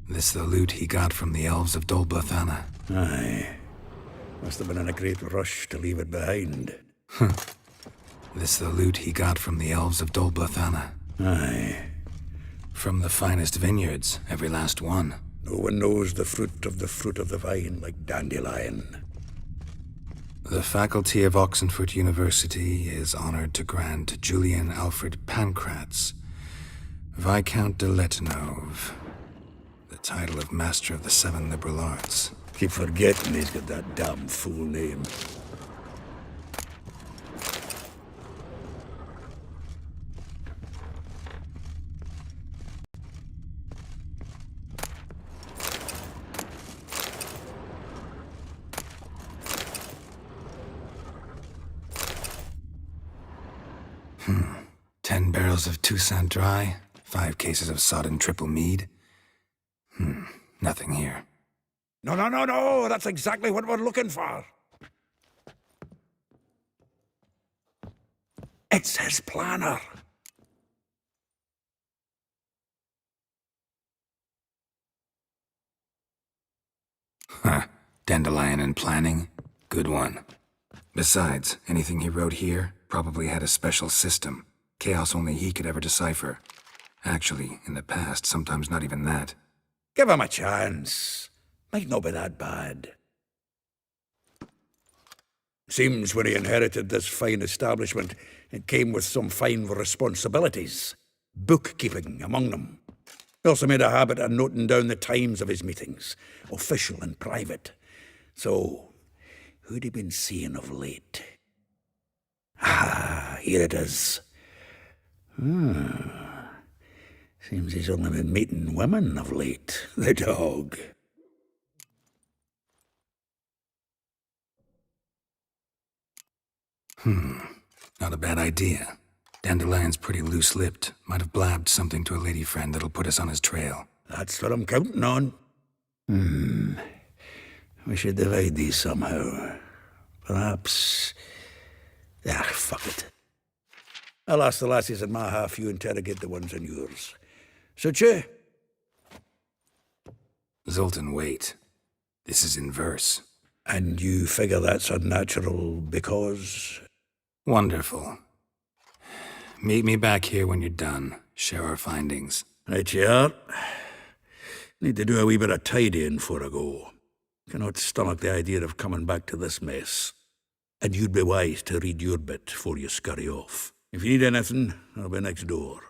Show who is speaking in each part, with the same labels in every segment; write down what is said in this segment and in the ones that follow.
Speaker 1: This the loot he got from the elves of Dol Blathanna.
Speaker 2: Aye. Must have been in a great rush to leave it behind.
Speaker 1: This the loot he got from the elves of Dol Blathanna.
Speaker 2: Aye.
Speaker 1: From the finest vineyards, every last one.
Speaker 2: No one knows the fruit of the vine like Dandelion.
Speaker 1: The faculty of Oxenford University is honored to grant Julian Alfred Pancratz, Viscount de Letenove, the title of Master of the Seven Liberal Arts.
Speaker 2: Keep forgetting he's got that damn full name.
Speaker 1: Hmm. 10 barrels of Toussaint Dry, 5 cases of sodden triple mead. Nothing here.
Speaker 2: No, that's exactly what we're looking for. It's his planner.
Speaker 1: Huh. Dandelion and planning? Good one. Besides, anything he wrote here probably had a special system. Chaos only he could ever decipher. Actually, in the past, sometimes not even that.
Speaker 2: Give him a chance. Might not be that bad. Seems when he inherited this fine establishment, it came with some fine responsibilities. Bookkeeping among them. He also made a habit of noting down the times of his meetings, official and private. So, who'd he been seeing of late? Ah, here it is. Seems he's only been meeting women of late, the dog.
Speaker 1: Not a bad idea. Dandelion's pretty loose-lipped. Might have blabbed something to a lady friend that'll put us on his trail.
Speaker 2: That's what I'm counting on. We should divide these somehow. Perhaps... fuck it. I'll ask the lassies in my half, you interrogate the ones in yours. Suit you?
Speaker 1: Zoltan, wait. This is in verse.
Speaker 2: And you figure that's unnatural because...
Speaker 1: Wonderful. Meet me back here when you're done. Share our findings.
Speaker 2: Right you are. Need to do a wee bit of tidying before I go. Cannot stomach the idea of coming back to this mess. And you'd be wise to read your bit before you scurry off. If you need anything, I'll be next door.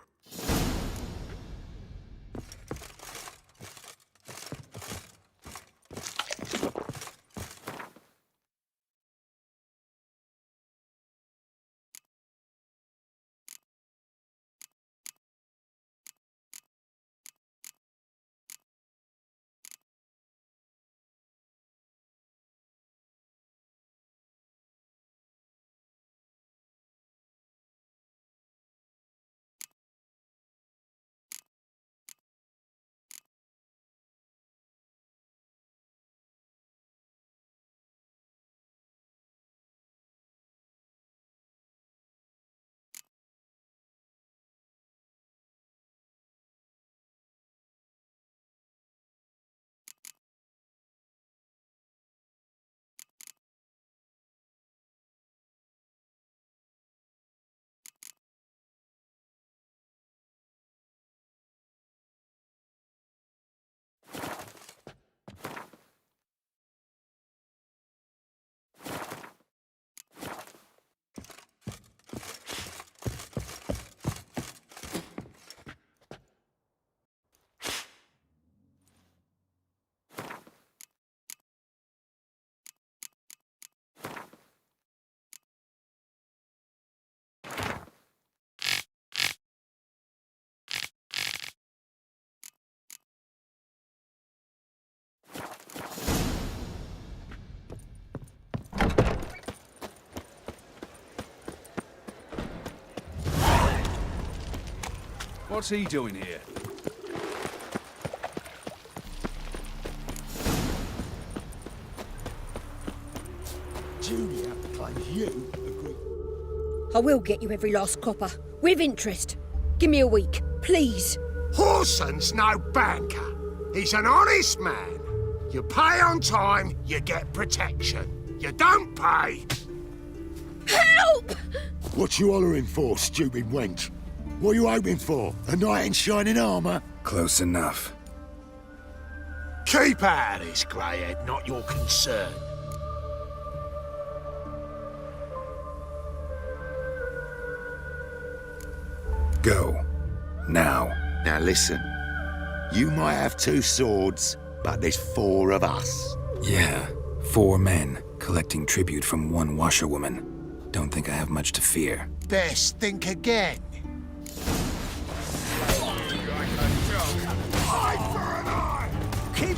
Speaker 3: What's he doing here?
Speaker 4: Julia claims you agree.
Speaker 5: I will get you every last copper, with interest. Give me a week, please. Horson's no banker. He's an honest man. You pay on time, you get protection. You don't pay.
Speaker 6: Help!
Speaker 4: What you hollering for, stupid wench? What you hoping for? A knight in shining armour?
Speaker 1: Close enough.
Speaker 5: Keep out of this, greyhead, not your concern.
Speaker 1: Go. Now.
Speaker 4: Now listen. You might have 2 swords, but there's 4 of us.
Speaker 1: Yeah, 4 men collecting tribute from 1 washerwoman. Don't think I have much to fear.
Speaker 5: Best think again. Eye for an eye! Keep...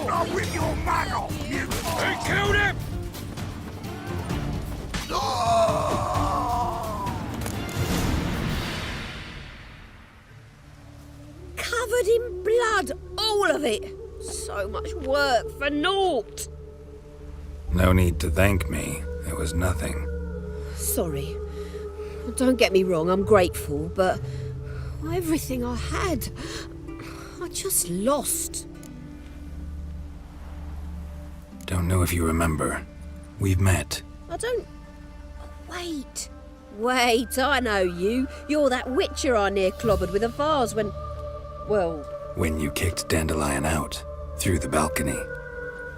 Speaker 5: I'll rip your man off, you...
Speaker 3: He killed him!
Speaker 6: Covered in blood, all of it. So much work for naught.
Speaker 1: No need to thank me. It was nothing.
Speaker 6: Sorry. Don't get me wrong, I'm grateful, but everything I had, I just lost.
Speaker 1: Don't know if you remember. We've met.
Speaker 6: I don't... Wait. Wait, I know you. You're that witcher I near clobbered with a vase when... Well...
Speaker 1: When you kicked Dandelion out. Through the balcony.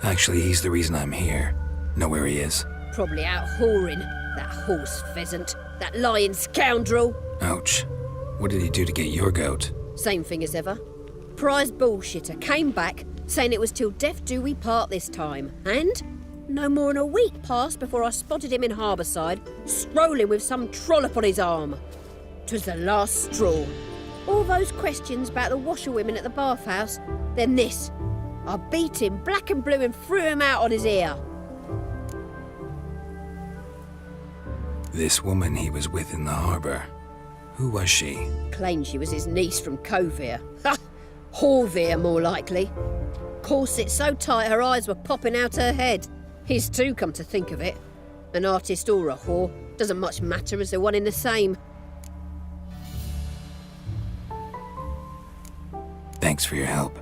Speaker 1: Actually, he's the reason I'm here. Know where he is?
Speaker 6: Probably out whoring. That horse pheasant. That lying scoundrel.
Speaker 1: Ouch. What did he do to get your goat?
Speaker 6: Same thing as ever. Prize bullshitter came back, saying it was till death do we part this time. And no more than a week passed before I spotted him in Harbourside, strolling with some trollop on his arm. 'Twas the last straw. All those questions about the washerwomen at the bathhouse, then this. I beat him black and blue and threw him out on his ear.
Speaker 1: This woman he was with in the harbour. Who was she?
Speaker 6: Claimed she was his niece from Covere. Ha! Horvere, more likely. Corset so tight her eyes were popping out her head. His too, come to think of it. An artist or a whore doesn't much matter as they're one in the same.
Speaker 1: Thanks for your help.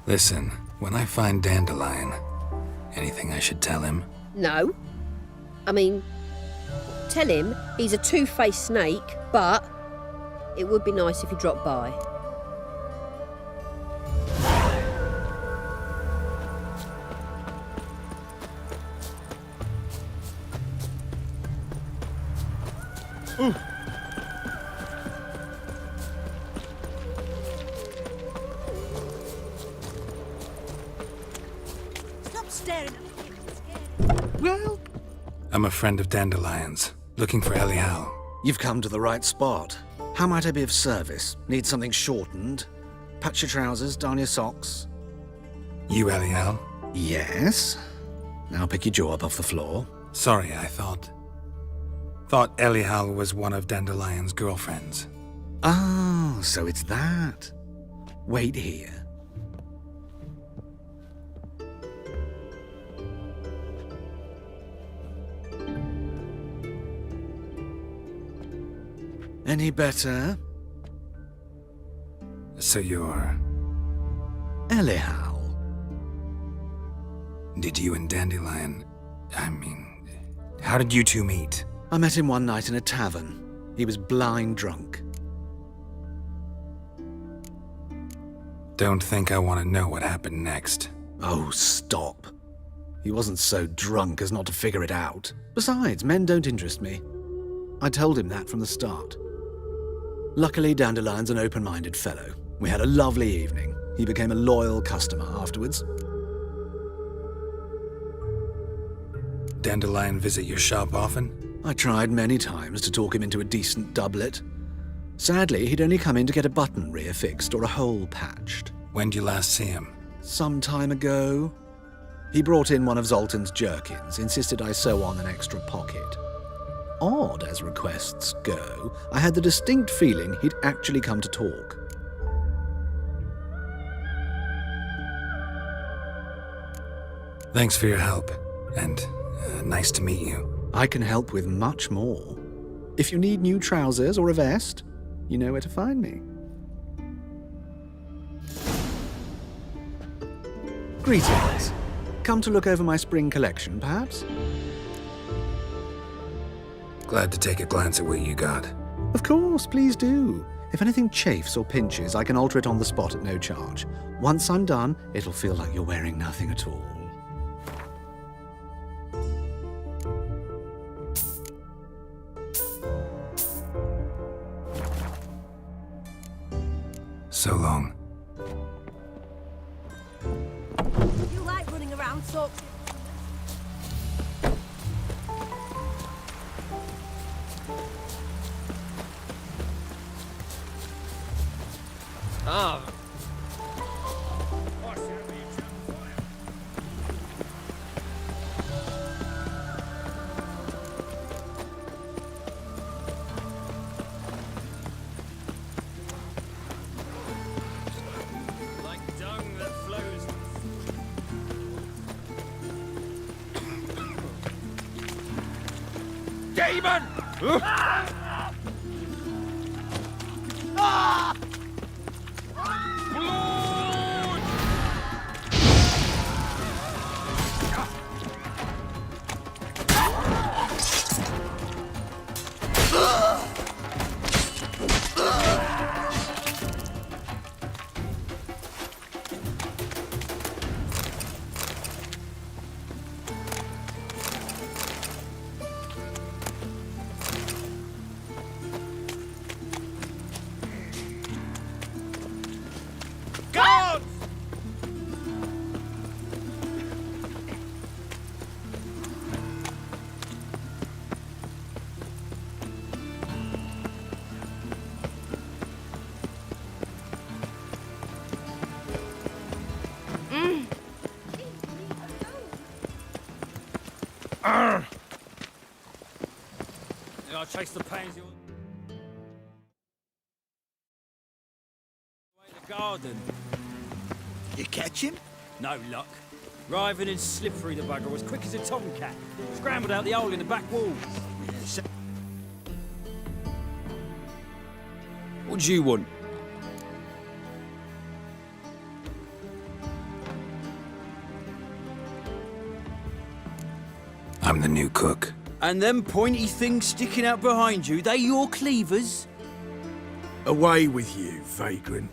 Speaker 1: Listen, when I find Dandelion, anything I should tell him?
Speaker 6: No. I mean, tell him he's a two-faced snake, but it would be nice if he dropped by.
Speaker 7: Stop staring at me.
Speaker 8: Well,
Speaker 1: I'm a friend of Dandelion's, looking for Elial.
Speaker 8: you've come to the right spot. How might I be of service? Need something shortened? Patch your trousers, darn your socks?
Speaker 1: You Elial?
Speaker 8: Yes. Now pick your jaw up off the floor.
Speaker 1: Sorry, I thought Elial was one of Dandelion's girlfriends.
Speaker 8: Oh, so it's that. Wait here. Any better?
Speaker 1: So you're...
Speaker 8: Elial.
Speaker 1: Did you and Dandelion... how did you two meet?
Speaker 8: I met him one night in a tavern. He was blind drunk.
Speaker 1: Don't think I want to know what happened next.
Speaker 8: Oh, stop. He wasn't so drunk as not to figure it out. Besides, men don't interest me. I told him that from the start. Luckily, Dandelion's an open-minded fellow. We had a lovely evening. He became a loyal customer afterwards.
Speaker 1: Dandelion visit your shop often?
Speaker 8: I tried many times to talk him into a decent doublet. Sadly, he'd only come in to get a button reaffixed or a hole patched.
Speaker 1: When did you last see him?
Speaker 8: Some time ago. He brought in one of Zoltan's jerkins, insisted I sew on an extra pocket. Odd as requests go, I had the distinct feeling he'd actually come to talk.
Speaker 1: Thanks for your help, and nice to meet you.
Speaker 8: I can help with much more. If you need new trousers or a vest, you know where to find me. Greetings. Come to look over my spring collection, perhaps?
Speaker 1: Glad to take a glance at what you got.
Speaker 8: Of course, please do. If anything chafes or pinches, I can alter it on the spot at no charge. Once I'm done, it'll feel like you're wearing nothing at all.
Speaker 1: So long.
Speaker 6: You like running around soaked.
Speaker 3: Like dung that flows. Demon! Guards! I'll chase the pains. The garden.
Speaker 5: You catch him?
Speaker 3: No luck. Writhing and slippery, the bugger was quick as a tomcat. Scrambled out the hole in the back walls.
Speaker 5: Yes.
Speaker 3: What do you want?
Speaker 1: I'm the new cook.
Speaker 3: And them pointy things sticking out behind you, they your cleavers?
Speaker 5: Away with you, vagrant.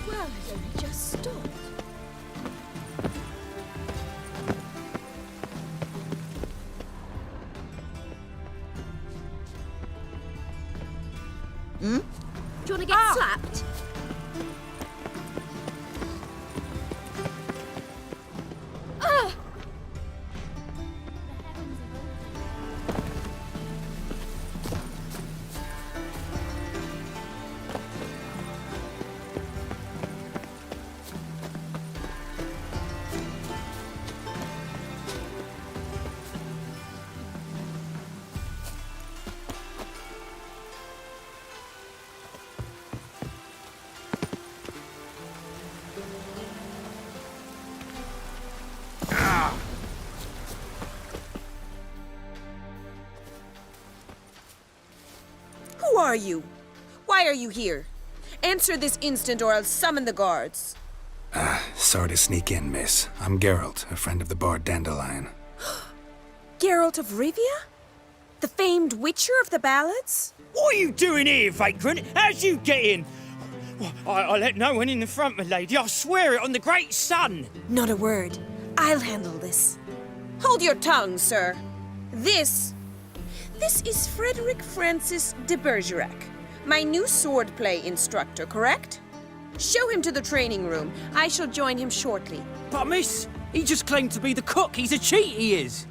Speaker 6: Well, it's only just stopped. Do you want to get slapped?
Speaker 7: Who are you? Why are you here? Answer this instant or I'll summon the guards.
Speaker 1: Sorry to sneak in, miss. I'm Geralt, a friend of the bard Dandelion.
Speaker 7: Geralt of Rivia? The famed Witcher of the ballads?
Speaker 3: What are you doing here, vagrant? How'd you get in? I let no one in the front, my lady. I swear it on the great sun.
Speaker 7: Not a word. I'll handle this. Hold your tongue, sir. This is Frederick Francis de Bergerac, my new swordplay instructor, correct? Show him to the training room. I shall join him shortly.
Speaker 3: But miss, he just claimed to be the cook. He's a cheat, he is.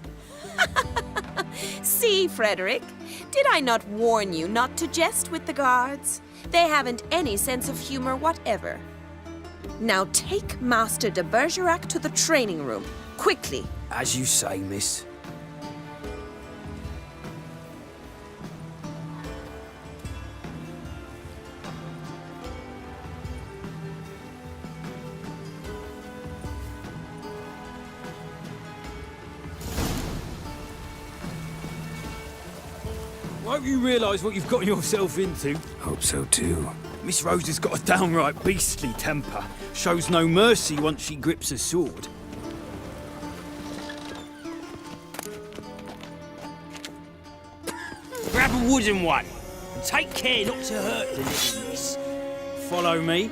Speaker 7: See, Frederick, did I not warn you not to jest with the guards? They haven't any sense of humor whatever. Now take Master de Bergerac to the training room, quickly.
Speaker 3: As you say, miss. I hope you realise what you've gotten yourself into.
Speaker 1: Hope so too.
Speaker 3: Miss Rose has got a downright beastly temper. Shows no mercy once she grips a sword. Grab a wooden one. And take care not to hurt the little miss. Follow me.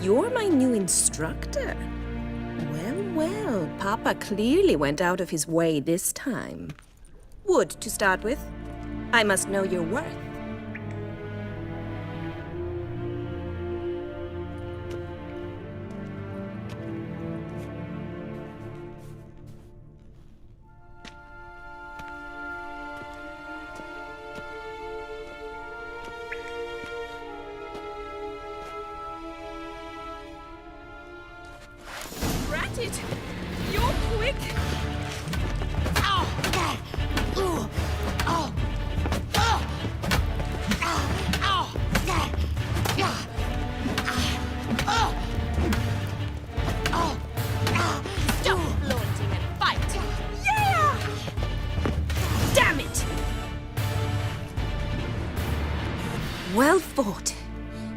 Speaker 7: You're my new instructor? Well, Papa clearly went out of his way this time. Wood, to start with. I must know your worth. It. You're quick. Stop flaunting and fight. Yeah! Damn it! Well fought.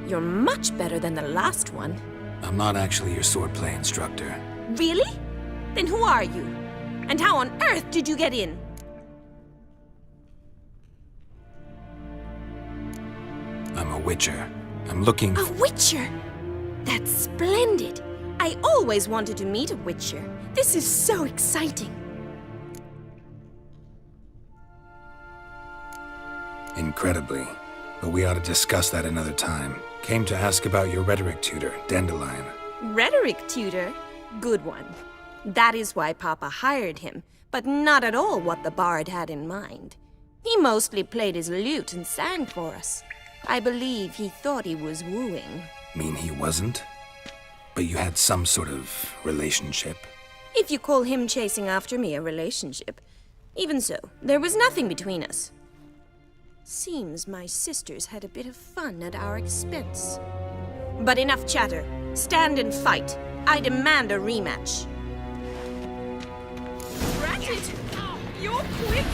Speaker 7: You're much better than the last one.
Speaker 1: I'm not actually your swordplay instructor.
Speaker 7: Really? Then who are you? And how on earth did you get in?
Speaker 1: I'm a witcher. I'm looking
Speaker 7: A
Speaker 1: for...
Speaker 7: witcher? That's splendid. I always wanted to meet a witcher. This is so exciting.
Speaker 1: Incredibly. But we ought to discuss that another time. Came to ask about your rhetoric tutor, Dandelion.
Speaker 7: Rhetoric tutor? Good one. That is why Papa hired him, but not at all what the bard had in mind. He mostly played his lute and sang for us. I believe he thought he was wooing.
Speaker 1: Mean he wasn't? But you had some sort of relationship?
Speaker 7: If you call him chasing after me a relationship. Even so, there was nothing between us. Seems my sisters had a bit of fun at our expense. But enough chatter. Stand and fight. I demand a rematch. Ratchet! You're quick!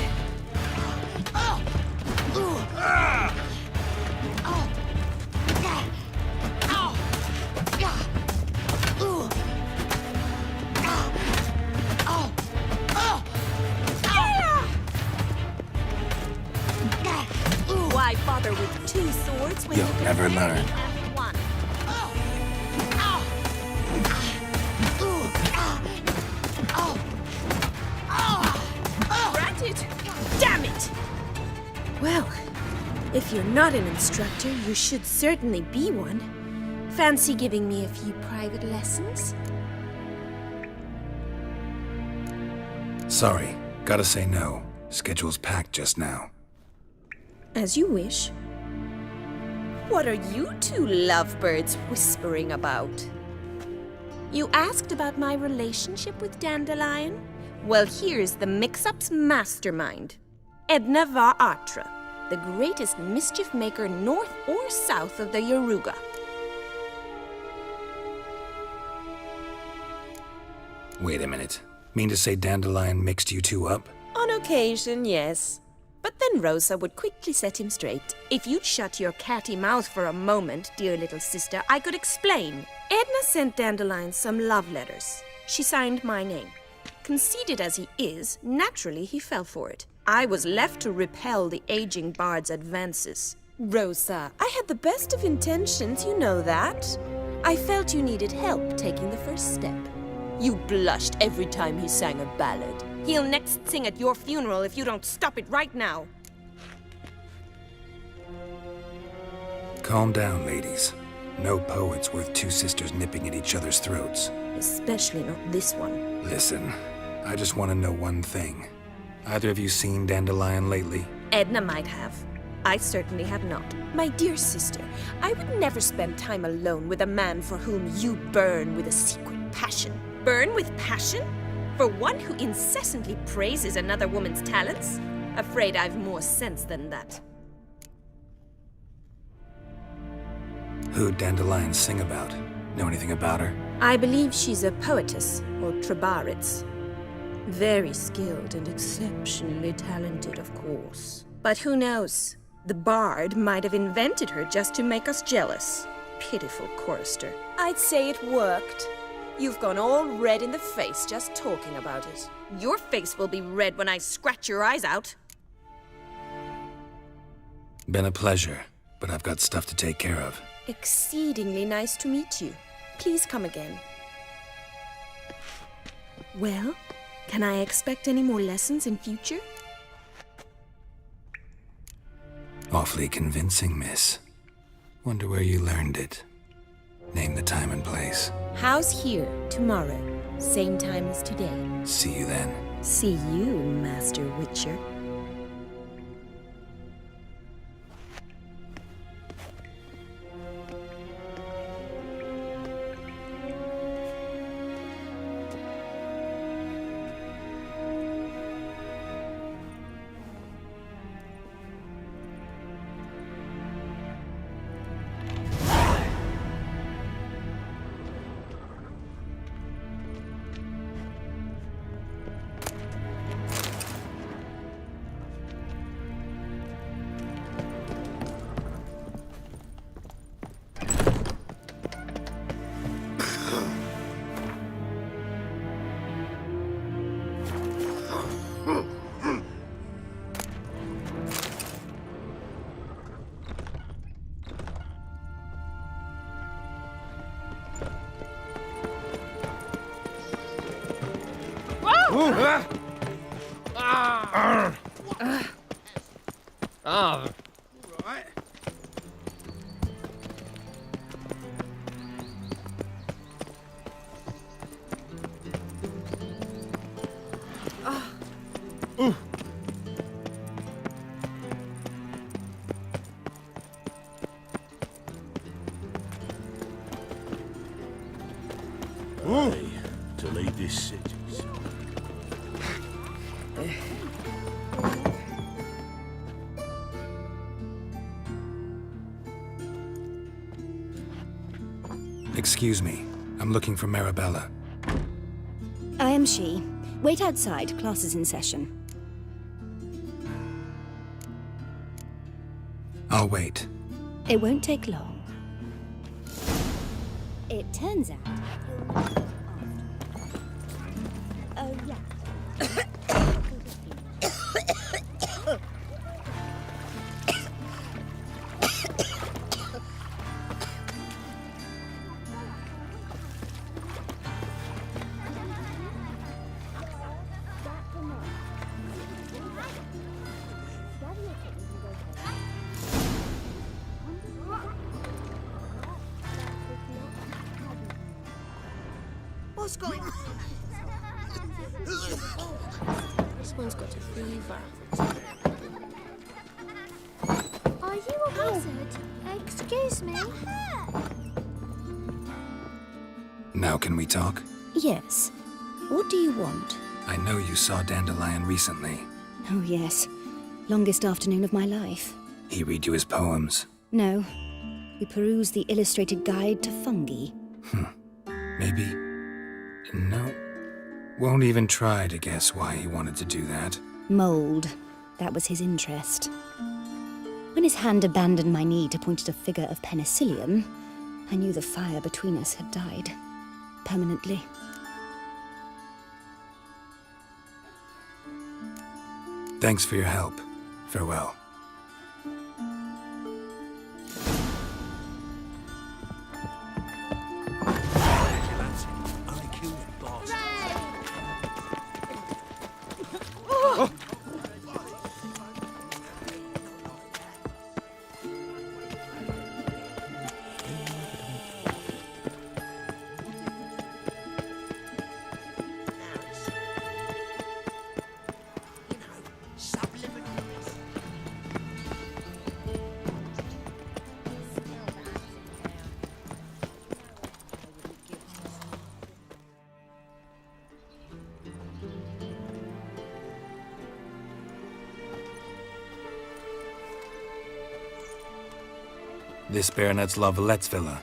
Speaker 7: Why bother with two swords when
Speaker 1: You'll
Speaker 7: you can
Speaker 1: never
Speaker 7: only
Speaker 1: learn.
Speaker 7: have one? Ratchet! Damn it! Well, if you're not an instructor, you should certainly be one. Fancy giving me a few private lessons?
Speaker 1: Sorry, gotta say no. Schedule's packed just now.
Speaker 7: As you wish. What are you two lovebirds whispering about? You asked about my relationship with Dandelion? Well, here's the mix-up's mastermind. Edna var Atra, the greatest mischief maker north or south of the Yaruga.
Speaker 1: Wait a minute. Mean to say Dandelion mixed you two up?
Speaker 7: On occasion, yes. But then Rosa would quickly set him straight. If you'd shut your catty mouth for a moment, dear little sister, I could explain. Edna sent Dandelion some love letters. She signed my name. Conceited as he is, naturally he fell for it. I was left to repel the aging bard's advances. Rosa, I had the best of intentions, you know that. I felt you needed help taking the first step. You blushed every time he sang a ballad. He'll next sing at your funeral if you don't stop it right now.
Speaker 1: Calm down, ladies. No poet's worth two sisters nipping at each other's throats.
Speaker 7: Especially not this one.
Speaker 1: Listen, I just want to know one thing. Either of you seen Dandelion lately?
Speaker 7: Edna might have. I certainly have not. My dear sister, I would never spend time alone with a man for whom you burn with a secret passion. Burn with passion? For one who incessantly praises another woman's talents? Afraid I've more sense than that.
Speaker 1: Who'd Dandelion sing about? Know anything about her?
Speaker 7: I believe she's a poetess, or trabaritz. Very skilled and exceptionally talented, of course. But who knows? The bard might have invented her just to make us jealous. Pitiful chorister. I'd say it worked. You've gone all red in the face just talking about it. Your face will be red when I scratch your eyes out.
Speaker 1: Been a pleasure, but I've got stuff to take care of.
Speaker 7: Exceedingly nice to meet you. Please come again. Well, can I expect any more lessons in future?
Speaker 1: Awfully convincing, miss. Wonder where you learned it. Name the time and place.
Speaker 7: House here, tomorrow. Same time as today.
Speaker 1: See you then.
Speaker 7: See you, Master Witcher.
Speaker 4: To lead this city.
Speaker 1: Excuse me. I'm looking for Marabella.
Speaker 9: I am she. Wait outside. Class is in session.
Speaker 1: I'll wait.
Speaker 9: It won't take long. It turns out... Oh, yeah.
Speaker 7: What's going on? This one's got a fever.
Speaker 10: Are you a wizard? Excuse me?
Speaker 1: Now can we talk?
Speaker 9: Yes. What do you want?
Speaker 1: I know you saw Dandelion recently.
Speaker 9: Oh, yes. Longest afternoon of my life.
Speaker 1: He read you his poems.
Speaker 9: No. We perused the illustrated guide to fungi.
Speaker 1: Maybe... No. Won't even try to guess why he wanted to do that.
Speaker 9: Mould. That was his interest. When his hand abandoned my knee to point at a figure of penicillium, I knew the fire between us had died. Permanently.
Speaker 1: Thanks for your help. Farewell. This Baronet's Lavallette's villa.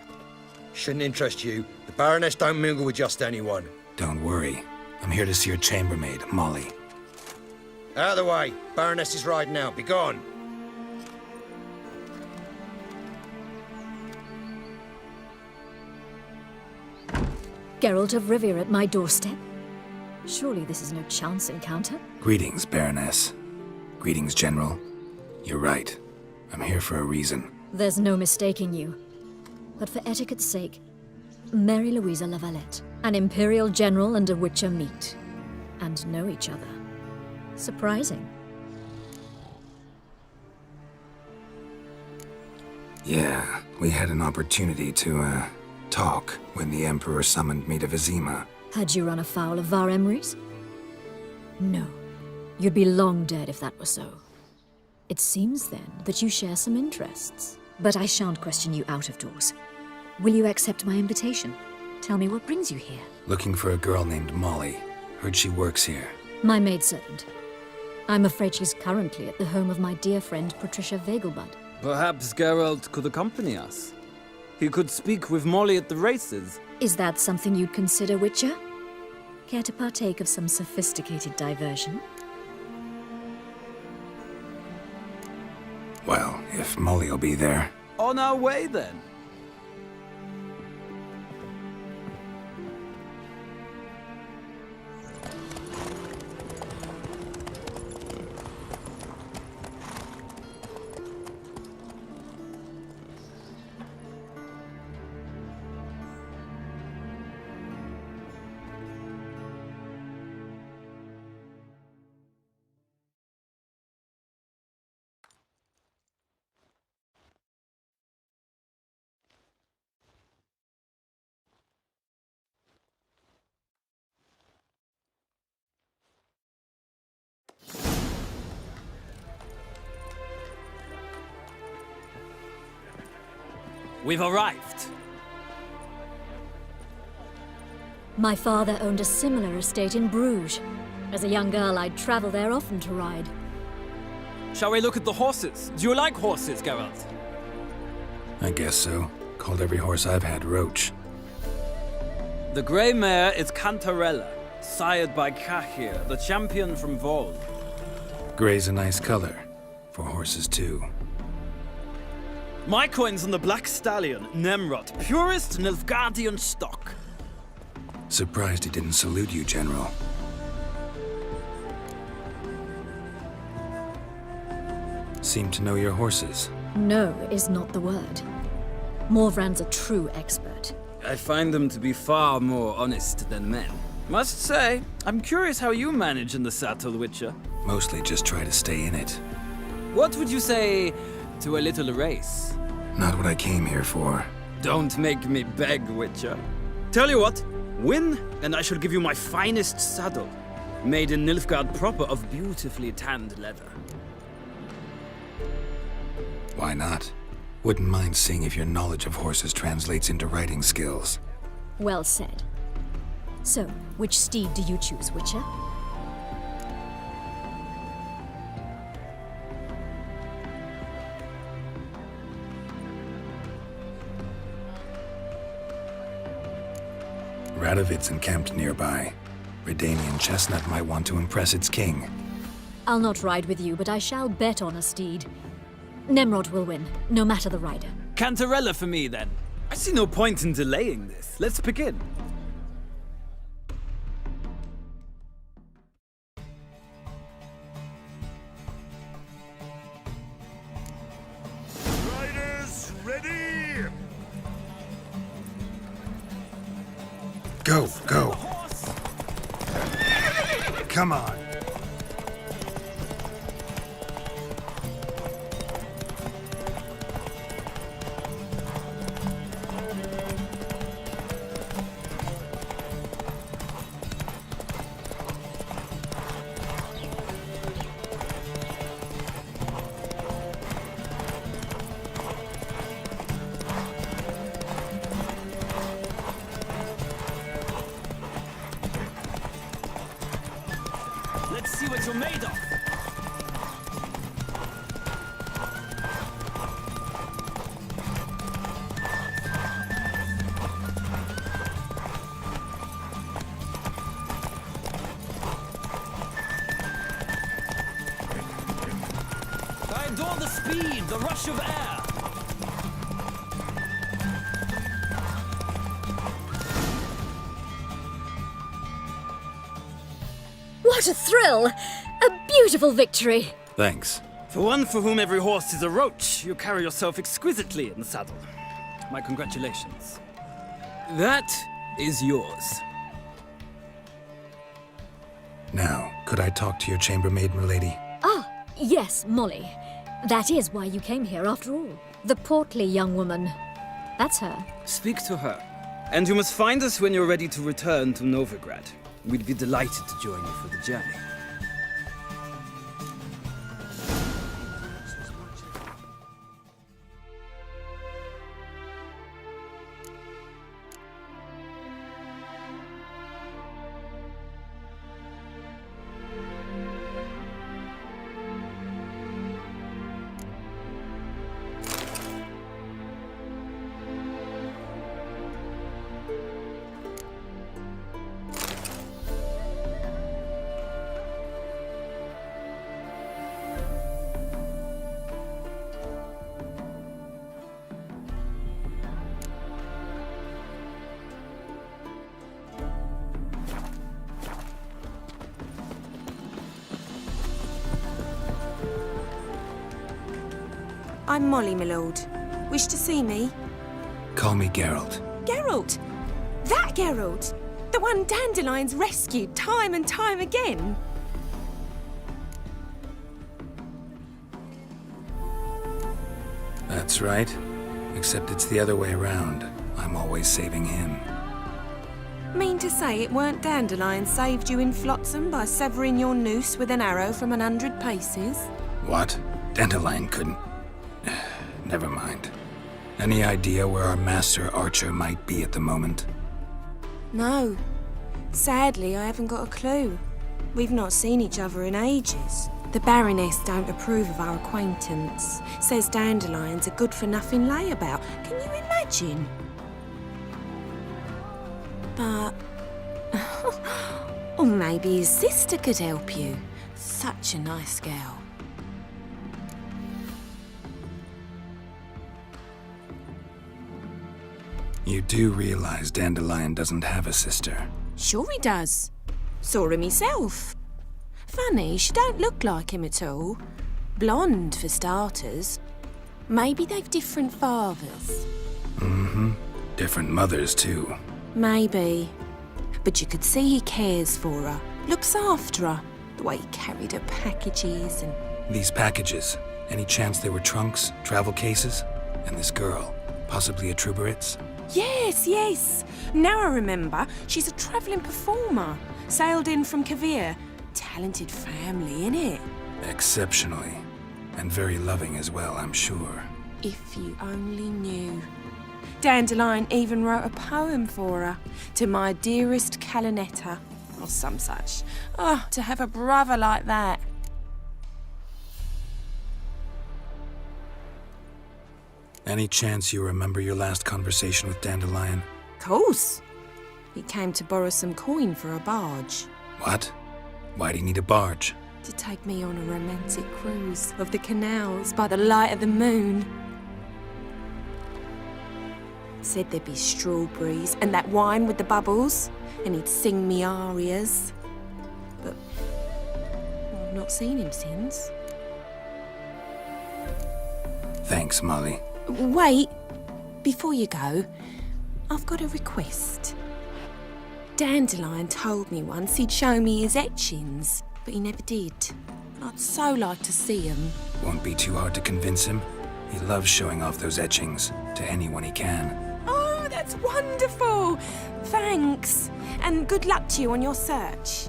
Speaker 11: Shouldn't interest you. The Baroness don't mingle with just anyone.
Speaker 1: Don't worry. I'm here to see your chambermaid, Molly.
Speaker 11: Out of the way. Baroness is riding out. Be gone.
Speaker 12: Geralt of Rivia at my doorstep? Surely this is no chance encounter?
Speaker 1: Greetings, Baroness. Greetings, General. You're right. I'm here for a reason.
Speaker 12: There's no mistaking you. But for etiquette's sake, Mary Louisa Lavalette, an Imperial General and a Witcher meet, and know each other. Surprising.
Speaker 1: Yeah, we had an opportunity to, talk when the Emperor summoned me to Vizima.
Speaker 12: Had you run afoul of Var Emrys? No. You'd be long dead if that were so. It seems, then, that you share some interests. But I shan't question you out of doors. Will you accept my invitation? Tell me what brings you here.
Speaker 1: Looking for a girl named Molly. Heard she works here.
Speaker 12: My maidservant. I'm afraid she's currently at the home of my dear friend Patricia Vegelbud.
Speaker 13: Perhaps Geralt could accompany us. He could speak with Molly at the races.
Speaker 12: Is that something you'd consider, Witcher? Care to partake of some sophisticated diversion?
Speaker 1: Well, if Molly'll be there.
Speaker 13: On our way, then. We've arrived.
Speaker 12: My father owned a similar estate in Bruges. As a young girl, I'd travel there often to ride.
Speaker 13: Shall we look at the horses? Do you like horses, Geralt?
Speaker 1: I guess so. Called every horse I've had Roach.
Speaker 13: The grey mare is Cantarella, sired by Cahir, the champion from Vol.
Speaker 1: Grey's a nice color. For horses, too.
Speaker 13: My coin's on the Black Stallion, Nemrod, purest Nilfgaardian stock.
Speaker 1: Surprised he didn't salute you, General. Seem to know your horses.
Speaker 12: No is not the word. Morvran's a true expert.
Speaker 13: I find them to be far more honest than men. Must say, I'm curious how you manage in the saddle, Witcher.
Speaker 1: Mostly just try to stay in it.
Speaker 13: What would you say to a little race?
Speaker 1: Not what I came here for.
Speaker 13: Don't make me beg, Witcher. Tell you what, win, and I shall give you my finest saddle. Made in Nilfgaard proper of beautifully tanned leather.
Speaker 1: Why not? Wouldn't mind seeing if your knowledge of horses translates into riding skills.
Speaker 12: Well said. So, which steed do you choose, Witcher?
Speaker 1: Radovid's encamped nearby. Redanian chestnut might want to impress its king.
Speaker 12: I'll not ride with you, but I shall bet on a steed. Nemrod will win, no matter the rider.
Speaker 13: Cantarella for me, then. I see no point in delaying this. Let's begin.
Speaker 5: Riders, ready?
Speaker 1: Go, go. Come on.
Speaker 13: Let's see what you're made of. I adore the speed, the rush of air.
Speaker 12: What a thrill! A beautiful victory!
Speaker 1: Thanks.
Speaker 13: For one for whom every horse is a roach, you carry yourself exquisitely in the saddle. My congratulations. That is yours.
Speaker 1: Now, could I talk to your chambermaid, milady?
Speaker 12: Ah, yes, Molly. That is why you came here after all. The portly young woman. That's her.
Speaker 13: Speak to her. And you must find us when you're ready to return to Novigrad. We'd be delighted to join you for the journey.
Speaker 7: I'm Molly, my lord. Wish to see me?
Speaker 1: Call me Geralt.
Speaker 7: Geralt! That Geralt! The one Dandelion's rescued time and time again!
Speaker 1: That's right. Except it's the other way around. I'm always saving him.
Speaker 7: Mean to say it weren't Dandelion saved you in Flotsam by severing your noose with an arrow from 100 paces?
Speaker 1: What? Dandelion couldn't... Never mind. Any idea where our master archer might be at the moment?
Speaker 7: No. Sadly, I haven't got a clue. We've not seen each other in ages. The Baroness don't approve of our acquaintance. Says Dandelion's a good-for-nothing layabout. Can you imagine? But... or maybe his sister could help you. Such a nice girl.
Speaker 1: You do realize Dandelion doesn't have a sister?
Speaker 7: Sure he does. Saw him himself. Funny, she don't look like him at all. Blonde, for starters. Maybe they've different fathers.
Speaker 1: Mm-hmm. Different mothers, too.
Speaker 7: Maybe. But you could see he cares for her. Looks after her. The way he carried her packages and...
Speaker 1: These packages, any chance they were trunks, travel cases? And this girl, possibly a Truberitz?
Speaker 7: Yes, yes. Now I remember. She's a travelling performer. Sailed in from Kavir. Talented family, innit?
Speaker 1: Exceptionally. And very loving as well, I'm sure.
Speaker 7: If you only knew. Dandelion even wrote a poem for her. To my dearest Calinetta. Or some such. Oh, to have a brother like that.
Speaker 1: Any chance you remember your last conversation with Dandelion?
Speaker 7: Course. He came to borrow some coin for a barge.
Speaker 1: What? Why'd he need a barge?
Speaker 7: To take me on a romantic cruise of the canals by the light of the moon. Said there'd be strawberries and that wine with the bubbles, and he'd sing me arias. But I've not seen him since.
Speaker 1: Thanks, Molly.
Speaker 7: Wait, before you go, I've got a request. Dandelion told me once he'd show me his etchings, but he never did. I'd so like to see them.
Speaker 1: Won't be too hard to convince him. He loves showing off those etchings to anyone he can.
Speaker 7: Oh, that's wonderful! Thanks, and good luck to you on your search.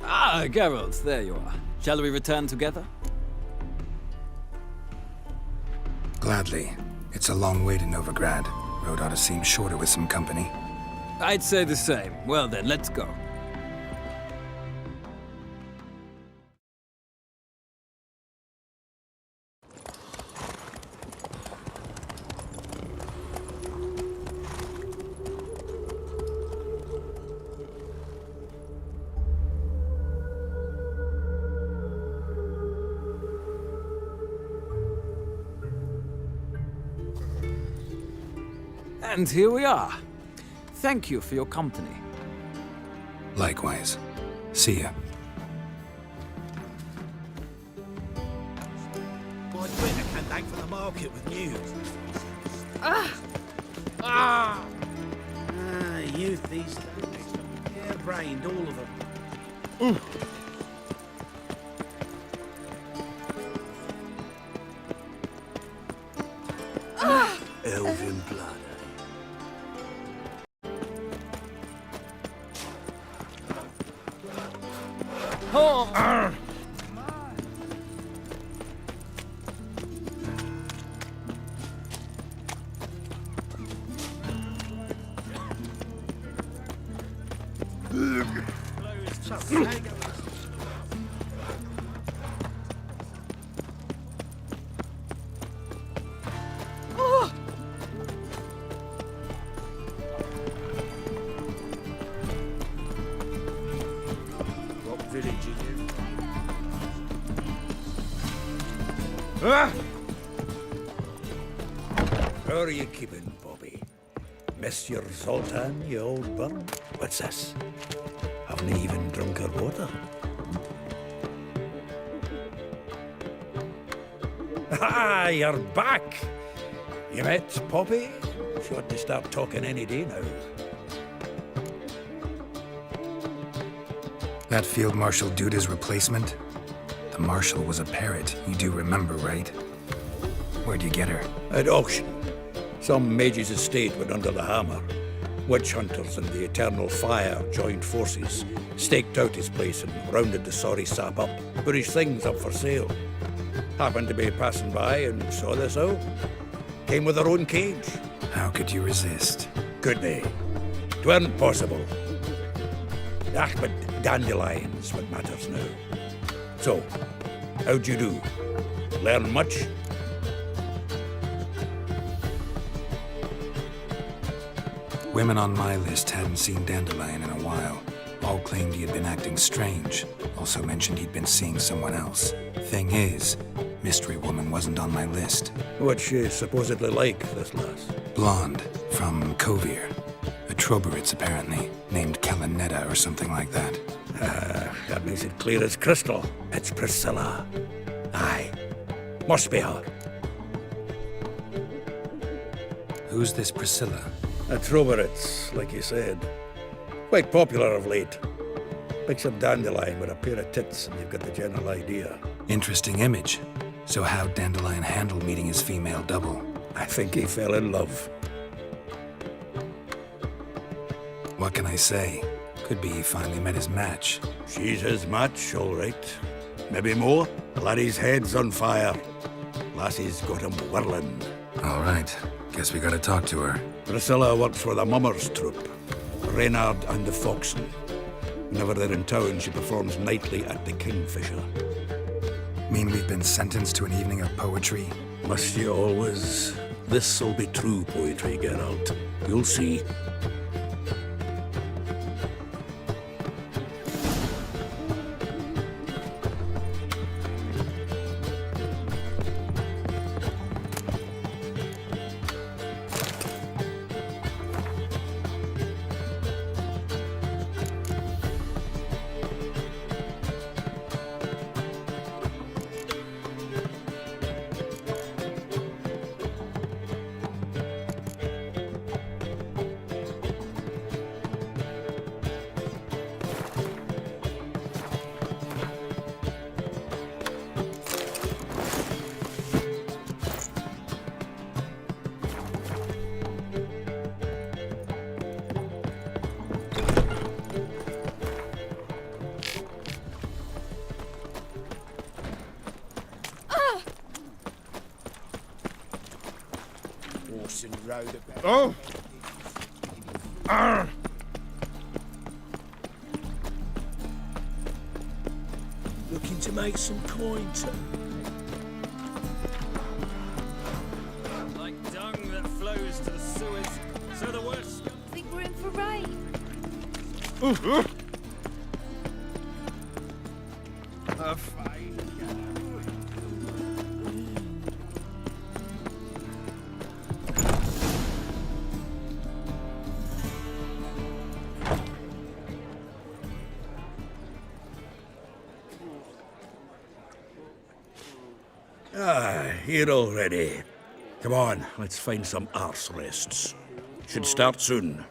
Speaker 13: Ah, Geralt, there you are. Shall we return together?
Speaker 1: Gladly. It's a long way to Novigrad. Road ought to seem shorter with some company.
Speaker 13: I'd say the same. Well then, let's go. And here we are. Thank you for your company.
Speaker 1: Likewise. See ya.
Speaker 14: My winter came back from the market with news. Youth these days. Hair-brained, all of them. Elven blood. What village are you?
Speaker 2: How are you keeping, Bobby? Monsieur Zoltan, you old bum? What's this? Haven't even drunk her water? Ah, you're back! You met Poppy? She ought to start talking any day now.
Speaker 1: That Field Marshal Duda's replacement? The Marshal was a parrot, you do remember, right? Where'd you get her?
Speaker 2: At auction. Some mage's estate went under the hammer. Witch hunters and the Eternal Fire joined forces, staked out his place and rounded the sorry sap up, put his things up for sale. Happened to be passing by and saw this out. Came with her own cage.
Speaker 1: How could you resist?
Speaker 2: Could they? 'Tweren't possible. But dandelions what matters now. So, how'd you do? Learn much?
Speaker 1: Women on my list hadn't seen Dandelion in a while. All claimed he had been acting strange. Also mentioned he'd been seeing someone else. Thing is, Mystery Woman wasn't on my list.
Speaker 2: What's she supposedly like, this lass?
Speaker 1: Blonde, from Kovir. A Troberitz, apparently, named Kalanetta or something like that.
Speaker 2: That makes it clear as crystal. It's Priscilla. Aye. Must be her.
Speaker 1: Who's this Priscilla?
Speaker 2: A Troberitz, like you said. Quite popular of late. Picks up Dandelion with a pair of tits and you've got the general idea.
Speaker 1: Interesting image. So how'd Dandelion handle meeting his female double?
Speaker 2: I think he fell in love.
Speaker 1: What can I say? Could be he finally met his match.
Speaker 2: She's his match, all right. maybe more. Laddie's head's on fire. Lassie's got him whirling.
Speaker 1: All right. Guess we gotta talk to her.
Speaker 2: Priscilla works for the Mummers troupe. Reynard and the Foxen. Whenever they're in town, she performs nightly at the Kingfisher.
Speaker 1: Mean we've been sentenced to an evening of poetry?
Speaker 2: Must you always? This'll be true poetry, Geralt. You'll see.
Speaker 5: Oh!
Speaker 14: Looking to make some coin, sir.
Speaker 13: Like dung that flows to the sewers, so the worst.
Speaker 10: Think we're in for rain.
Speaker 2: Here already. Come on, let's find some arse rests. Should start soon.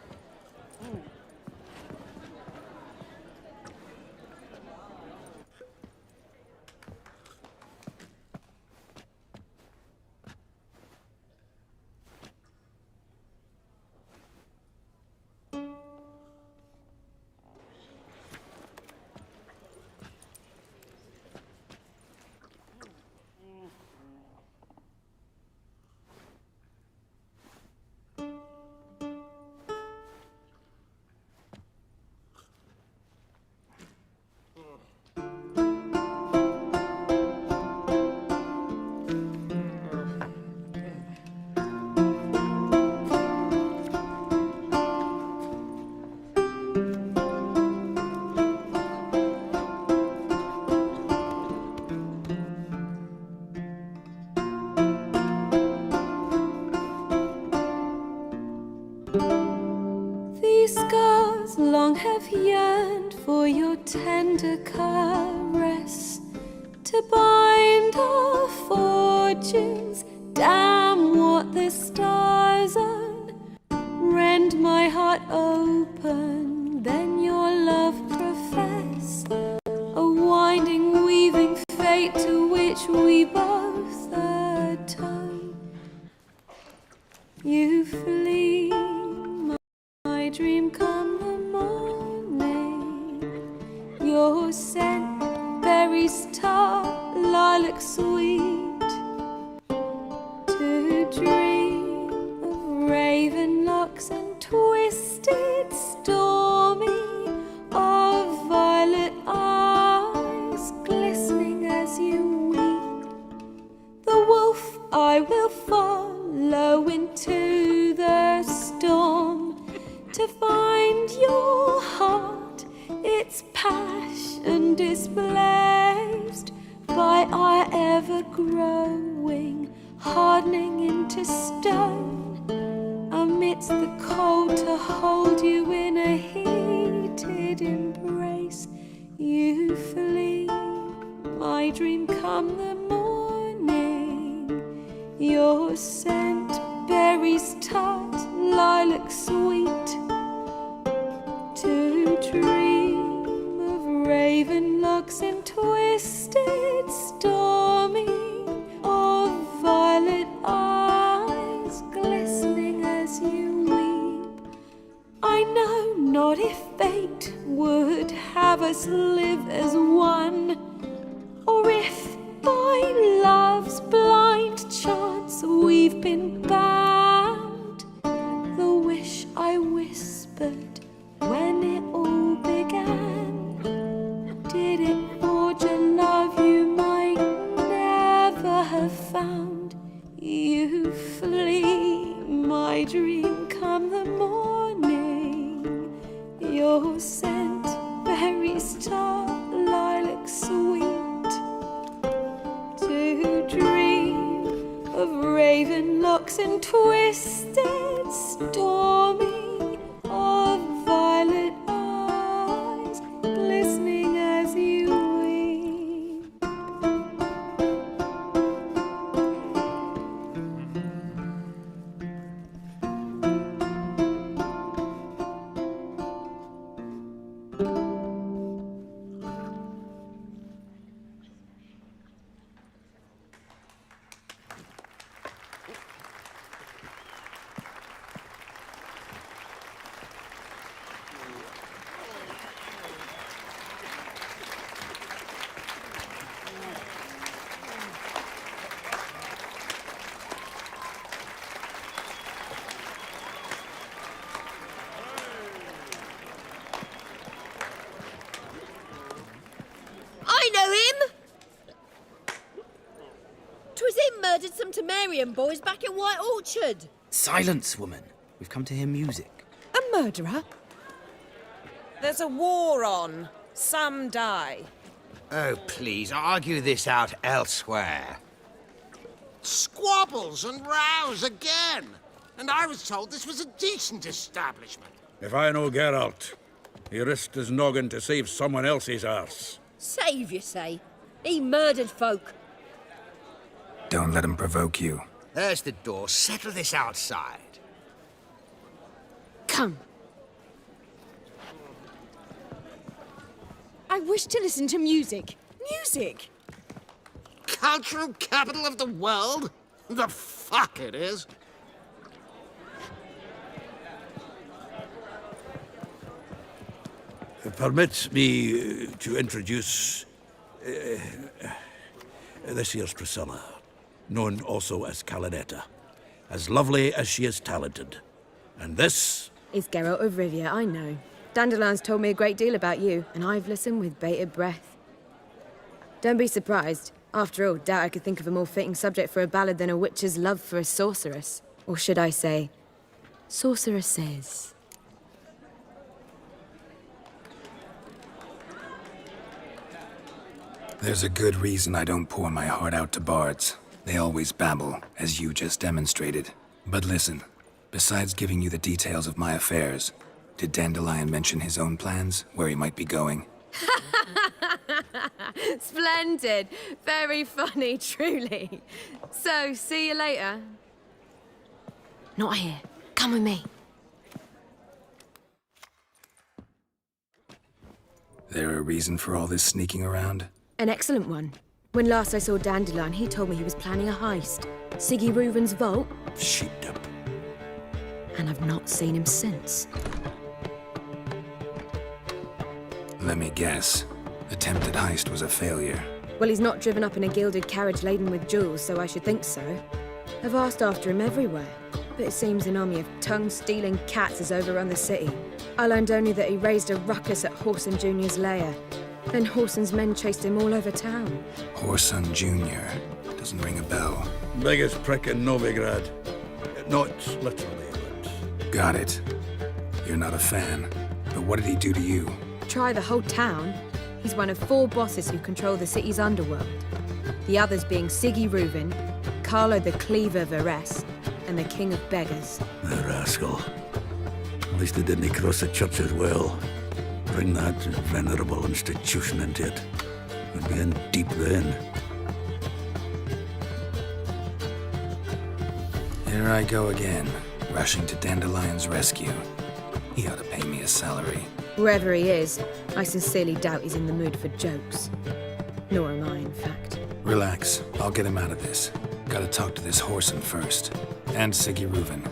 Speaker 15: These scars long have yearned for your tender caress, to bind our fortunes. Damn what the stars own. Rend my heart open, then your love profess. A winding, weaving fate to which we both atone. You flee, my dream come the morning. Your scent, berries tart, lilac sweet. To dream of raven locks and twisted, stormy, of violet eyes glistening as you weep. The wolf I will follow into the storm, to find your heart, its passion displaced by our ever-growing, hardening into stone, amidst the cold to hold you in a heated embrace. You flee, my dream come the morning. Your scent, berries tart, lilac sweet. To dream of raven locks and twisted, stormy, of violet eyes glistening as you weep. I know not if fate would have us live as one, by love's blind chance we've been bound. The wish I whispered when it all began, did it forge a love you might never have found? You flee, my dream, come the morning. Your scent, berry star, lilac sweet. To dream of raven locks and twisted stormy, of violet eyes glistening as you weep.
Speaker 6: I know him! 'Twas him murdered some Temerian boys back in White Orchard.
Speaker 13: Silence, woman. We've come to hear music.
Speaker 7: A murderer? There's a war on. Some die.
Speaker 5: Oh, please, argue this out elsewhere. Squabbles and rows again. And I was told this was a decent establishment.
Speaker 2: If I know Geralt, he risked his noggin to save someone else's arse.
Speaker 6: Save, you say? He murdered folk.
Speaker 1: Don't let him provoke you.
Speaker 5: There's the door. Settle this outside.
Speaker 6: Come.
Speaker 7: I wish to listen to music. Music!
Speaker 5: Cultural capital of the world? The fuck it is.
Speaker 2: Permit me to introduce this here's Priscilla, known also as Calinetta, as lovely as she is talented. And this
Speaker 16: is Geralt of Rivia, I know. Dandelion's told me a great deal about you, and I've listened with bated breath. Don't be surprised. After all, doubt I could think of a more fitting subject for a ballad than a witch's love for a sorceress. Or should I say, sorceresses.
Speaker 1: There's a good reason I don't pour my heart out to bards. They always babble, as you just demonstrated. But listen, besides giving you the details of my affairs, did Dandelion mention his own plans, where he might be going?
Speaker 16: Splendid. Very funny, truly. So, see you later. Not here. Come with me.
Speaker 1: There a reason for all this sneaking around?
Speaker 16: An excellent one. When last I saw Dandelion, he told me he was planning a heist. Siggy Reuven's vault.
Speaker 2: Sheepdip.
Speaker 16: And I've not seen him since.
Speaker 1: Let me guess. Attempted heist was a failure.
Speaker 16: Well, he's not driven up in a gilded carriage laden with jewels, so I should think so. I've asked after him everywhere, but it seems an army of tongue-stealing cats has overrun the city. I learned only that he raised a ruckus at Whoreson Jr.'s lair. Then Whoreson's men chased him all over town.
Speaker 1: Whoreson Jr. Doesn't ring a bell.
Speaker 2: Biggest prick in Novigrad. Not literally, but...
Speaker 1: Got it. You're not a fan. But what did he do to you?
Speaker 16: Try the whole town. He's one of 4 bosses who control the city's underworld. The others being Siggy Reuven, Carlo the Cleaver Varese, and the King of Beggars.
Speaker 2: The rascal. At least they didn't cross the church as well. Bring that venerable institution into it. We'd be in deep then.
Speaker 1: Here I go again, rushing to Dandelion's rescue. He ought to pay me a salary.
Speaker 16: Wherever he is, I sincerely doubt he's in the mood for jokes. Nor am I, in fact.
Speaker 1: Relax, I'll get him out of this. Gotta talk to this Whoreson first. And Siggy Reuven.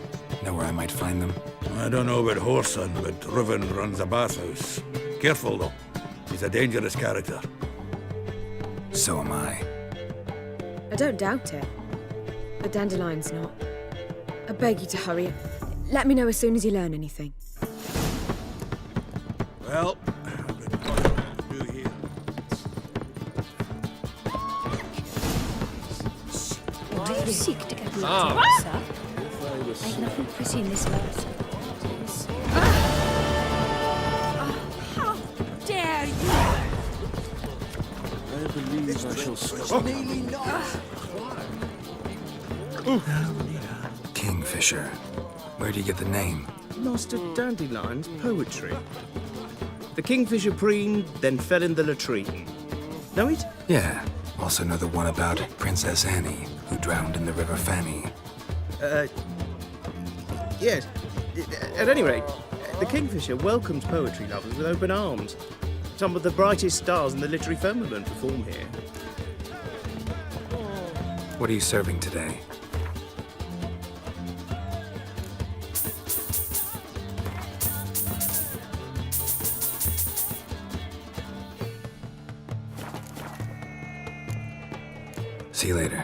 Speaker 1: Know where I might find them?
Speaker 2: I don't know about Whoreson, but Reuven runs a bathhouse. Careful, though. He's a dangerous character.
Speaker 1: So am I.
Speaker 16: I don't doubt it. But Dandelion's not. I beg you to hurry. Let me know as soon as you learn anything.
Speaker 14: Well, what to do here?
Speaker 9: What do you seek to get rid
Speaker 14: Ah.
Speaker 9: of, sir? I've nothing pretty in this world, sir.
Speaker 3: How dare you!
Speaker 14: I believe I shall stop.
Speaker 1: Kingfisher. Where do you get the name?
Speaker 17: Master Dandelion's poetry. The kingfisher preened, then fell in the latrine. Know it?
Speaker 1: Yeah. Also know the one about Princess Annie, who drowned in the River Fanny.
Speaker 17: Yes. At any rate, the kingfisher welcomes poetry lovers with open arms. Some of the brightest stars in the literary firmament perform here.
Speaker 1: What are you serving today? See you later.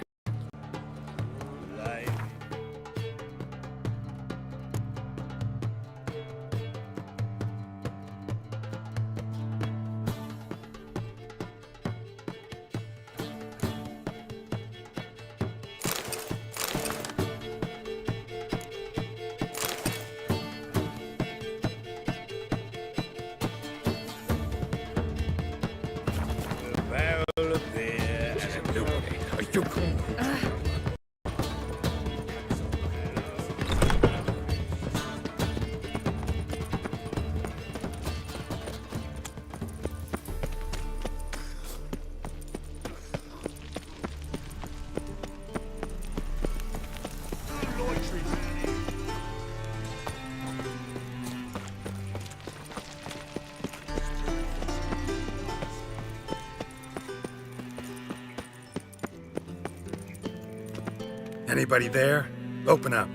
Speaker 1: Anybody there? Open up.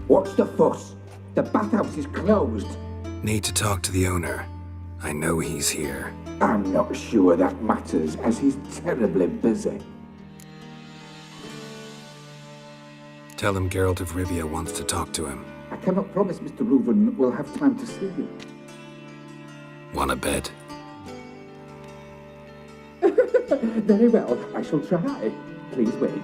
Speaker 18: What's the fuss? The bathhouse is closed.
Speaker 1: Need to talk to the owner. I know he's here.
Speaker 18: I'm not sure that matters, as he's terribly busy.
Speaker 1: Tell him Geralt of Rivia wants to talk to him.
Speaker 18: I cannot promise Mr. Reuven will have time to see you.
Speaker 1: Want a bet?
Speaker 18: Very well, I shall try. Please wait.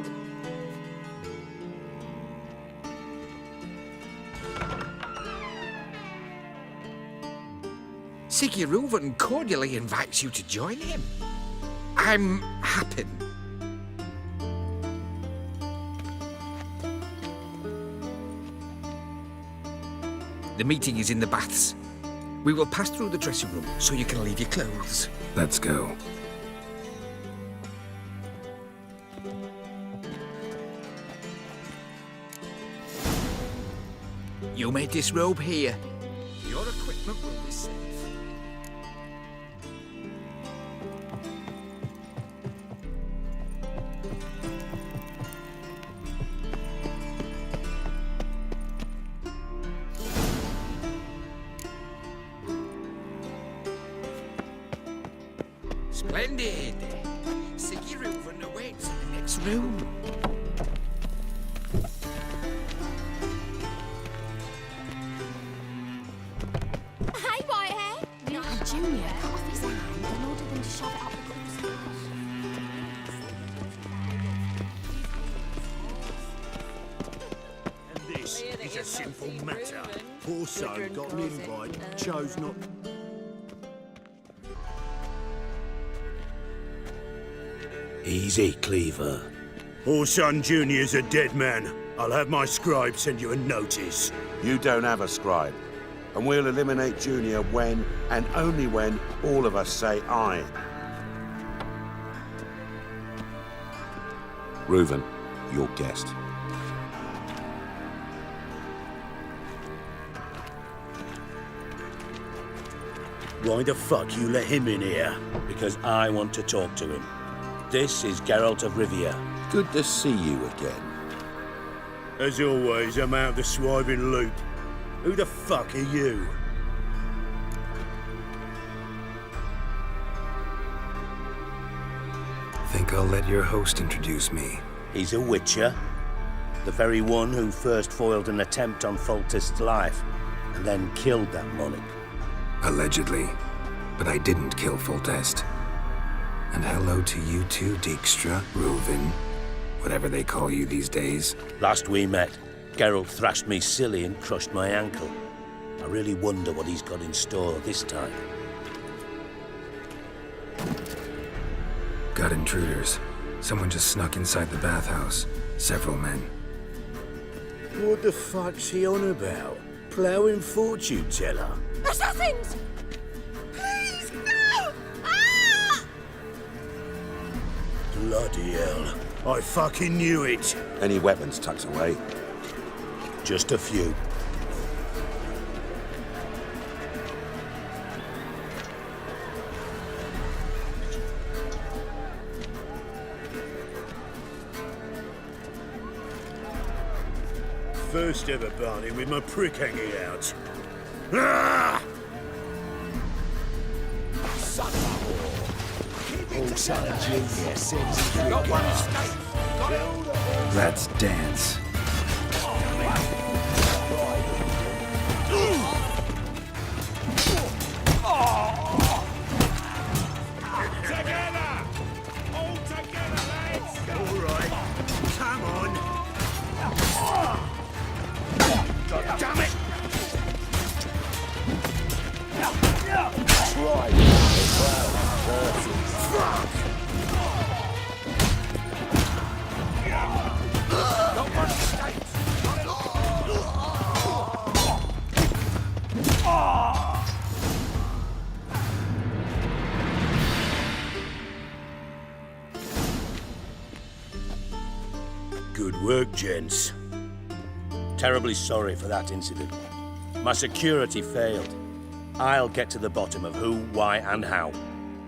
Speaker 19: Siggy Reuven cordially invites you to join him. I'm happy. The meeting is in the baths. We will pass through the dressing room so you can leave your clothes.
Speaker 1: Let's go.
Speaker 19: You may disrobe here. Your equipment will be safe. Splendid! Siggy Reuven awaits in the next room.
Speaker 10: Hey, Whitehead! No, Junior cut off his hand and ordered them to shove it up the cook's
Speaker 14: And this is a simple matter. Poor son got an invite, chose not. Easy, Cleaver. Orson Jr.'s a dead man. I'll have my scribe send you a notice.
Speaker 20: You don't have a scribe. And we'll eliminate Junior when, and only when, all of us say aye. Reuven, your guest.
Speaker 14: Why the fuck you let him in here? Because I want to talk to him.
Speaker 11: This is Geralt of Rivia.
Speaker 20: Good to see you again.
Speaker 14: As always, I'm out of the swiving loop. Who the fuck are you?
Speaker 1: Think I'll let your host introduce me.
Speaker 11: He's a witcher. The very one who first foiled an attempt on Foltest's life, and then killed that monarch.
Speaker 1: Allegedly. But I didn't kill Foltest. And hello to you too, Dijkstra, Reuven, whatever they call you these days.
Speaker 11: Last we met, Geralt thrashed me silly and crushed my ankle. I really wonder what he's got in store this time.
Speaker 1: Got intruders. Someone just snuck inside the bathhouse. Several men.
Speaker 14: What the fuck's he on about? Ploughing fortune teller?
Speaker 10: Assassins! Please, no! Ah!
Speaker 14: Bloody hell. I fucking knew it.
Speaker 20: Any weapons tucked away?
Speaker 11: Just a few.
Speaker 14: First ever party with my prick hanging out. Ah!
Speaker 1: Let's dance.
Speaker 14: Together! All together, lads! All right. Come on. God damn it! Fuck! Good work, gents.
Speaker 11: Terribly sorry for that incident. My security failed. I'll get to the bottom of who, why, and how.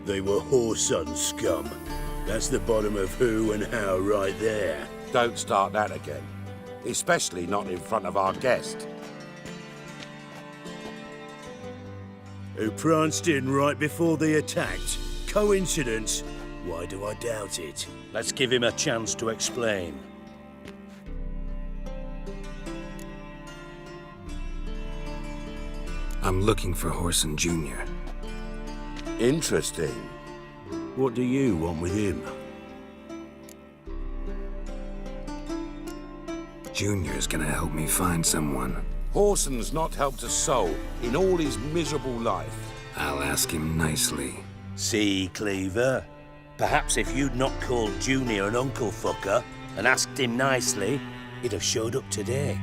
Speaker 14: They were whoreson scum. That's the bottom of who and how right there.
Speaker 20: Don't start that again. Especially not in front of our guest.
Speaker 14: Who pranced in right before they attacked. Coincidence? Why do I doubt it?
Speaker 11: Let's give him a chance to explain.
Speaker 1: I'm looking for Whoreson Jr.
Speaker 20: Interesting.
Speaker 14: What do you want with him?
Speaker 1: Junior's gonna help me find someone.
Speaker 20: Whoreson's not helped a soul in all his miserable life.
Speaker 1: I'll ask him nicely.
Speaker 11: See, Cleaver? Perhaps if you'd not called Junior an uncle fucker and asked him nicely, he'd have showed up today.